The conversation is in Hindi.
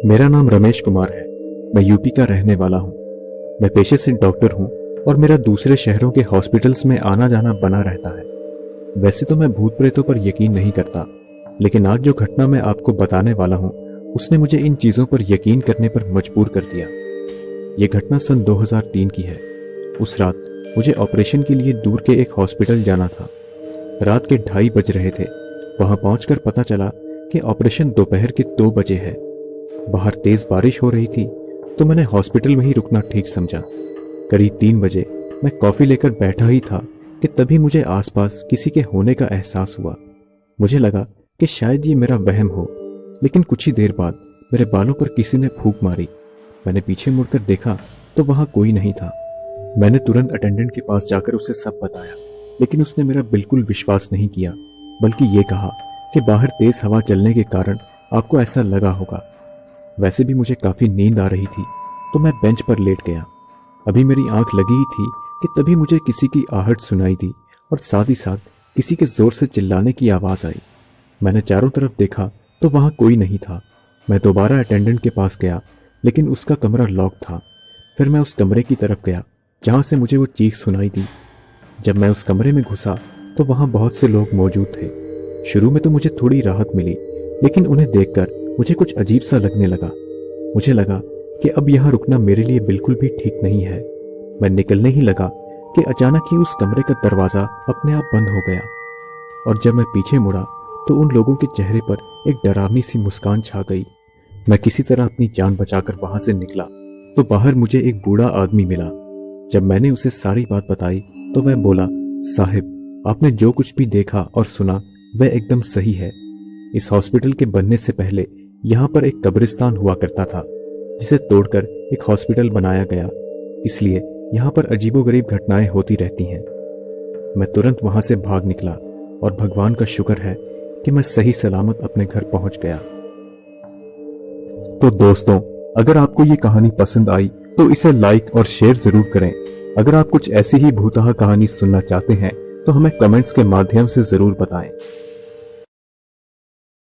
मेरा नाम रमेश कुमार है। मैं यूपी का रहने वाला हूँ। मैं पेशे से डॉक्टर हूँ और मेरा दूसरे शहरों के हॉस्पिटल्स में आना जाना बना रहता है। वैसे तो मैं भूत प्रेतों पर यकीन नहीं करता, लेकिन आज जो घटना मैं आपको बताने वाला हूँ उसने मुझे इन चीज़ों पर यकीन करने पर मजबूर कर दिया। ये घटना सन 2003 की है। उस रात मुझे ऑपरेशन के लिए दूर के एक हॉस्पिटल जाना था। रात के 2:30 बज रहे थे। वहां पहुंचकर पता चला कि ऑपरेशन दोपहर के 2 बजे है। बाहर तेज बारिश हो रही थी तो मैंने हॉस्पिटल में ही रुकना ठीक समझा। करीब 3 बजे मैं कॉफी लेकर बैठा ही था कि तभी मुझे आसपास किसी के होने का एहसास हुआ। मुझे लगा कि शायद ये मेरा वहम हो, लेकिन कुछ ही देर बाद मेरे बालों पर किसी ने फूंक मारी। मैंने पीछे मुड़कर देखा तो वहां कोई नहीं था। मैंने तुरंत अटेंडेंट के पास जाकर उसे सब बताया, लेकिन उसने मेरा बिल्कुल विश्वास नहीं किया, बल्कि ये कहा कि बाहर तेज हवा चलने के कारण आपको ऐसा लगा होगा। वैसे भी मुझे काफी नींद आ रही थी तो मैं बेंच पर लेट गया। अभी मेरी आंख लगी ही थी कि तभी मुझे किसी की आहट सुनाई दी और साथ ही साथ किसी के जोर से चिल्लाने की आवाज आई। मैंने चारों तरफ देखा तो वहां कोई नहीं था। मैं दोबारा अटेंडेंट के पास गया, लेकिन उसका कमरा लॉक था। फिर मैं उस कमरे की तरफ गया जहां से मुझे वो चीख सुनाई दी। जब मैं उस कमरे में घुसा तो वहां बहुत से लोग मौजूद थे। शुरू में तो मुझे थोड़ी राहत मिली, लेकिन उन्हें देखकर मुझे कुछ अजीब सा लगने लगा। मुझे लगा कि अब यहाँ रुकना मेरे लिए बिल्कुल भी ठीक नहीं है। मैं निकलने ही लगा कि अचानक ही उस कमरे का दरवाजा अपने आप बंद हो गया, और जब मैं पीछे मुड़ा तो उन लोगों के चेहरे पर एक डरावनी सी मुस्कान छा गई। मैं किसी तरह अपनी जान बचाकर वहां से निकला तो बाहर मुझे एक बूढ़ा आदमी मिला। जब मैंने उसे सारी बात बताई तो वह बोला, साहिब, आपने जो कुछ भी देखा और सुना वह एकदम सही है। इस हॉस्पिटल के बनने से पहले यहाँ पर एक कब्रिस्तान हुआ करता था, जिसे तोड़कर एक हॉस्पिटल बनाया गया। इसलिए यहाँ पर अजीबोगरीब घटनाएं होती रहती हैं। मैं तुरंत वहां से भाग निकला और भगवान का शुक्र है कि मैं सही सलामत अपने घर पहुंच गया। तो दोस्तों, अगर आपको ये कहानी पसंद आई तो इसे लाइक और शेयर जरूर करें। अगर आप कुछ ऐसी ही भूतहा कहानी सुनना चाहते हैं तो हमें कमेंट्स के माध्यम से जरूर बताएं।